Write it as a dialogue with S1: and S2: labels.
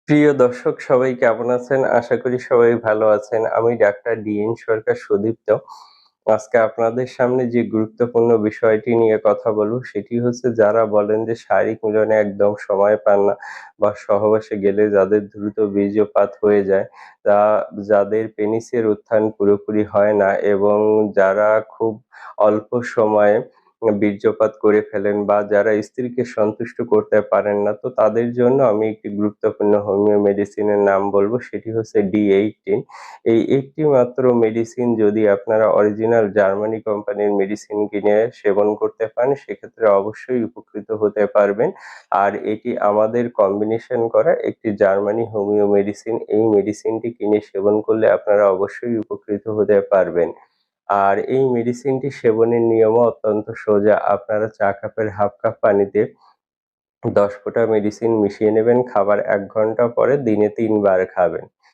S1: প্রিয় দর্শক সবাই কেমন আছেন? আশা করি সবাই ভালো আছেন। আমি ডাক্তার ডিএন সরকার সুদীপ্ত। আজকে আপনাদের সামনে যে গুরুত্বপূর্ণ বিষয়টি নিয়ে কথা বলব সেটি হচ্ছে যারা বলেন যে শারীরিক মিলনে একদম সময় পান না বা সহবাসে গেলে যাদের দ্রুত বীর্যপাত হয়ে যায়, তা যাদের পেনিসের উত্থান পুরোপুরি হয় না এবং যারা খুব অল্প সময়ে বীর্যপাত করে ফেলেন বা যারা স্ত্রীকে সন্তুষ্ট করতে পারেন না, তো তাদের জন্য আমি একটি গুরুত্বপূর্ণ হোমিও মেডিসিনের নাম বলব সেটি হচ্ছে D18। এই একটি মাত্র মেডিসিন যদি আপনারা অরিজিনাল জার্মানি কোম্পানির মেডিসিন কিনে সেবন করতে পারেন সেক্ষেত্রে অবশ্যই উপকৃত হতে পারবেন। আর এটি আমাদের কম্বিনেশন করা একটি জার্মানি হোমিও মেডিসিন। এই মেডিসিনটি কিনে সেবন করলে আপনারা অবশ্যই উপকৃত হতে পারবেন। আর এই মেডিসিনটি সেবনের নিয়মও অত্যন্ত সোজা। আপনারা চা কাপের হাফ কাপ পানিতে ১০ ফোঁটা মেডিসিন মিশিয়ে নেবেন। খাবার ১ ঘন্টা পরে দিনে ৩ বার খাবেন।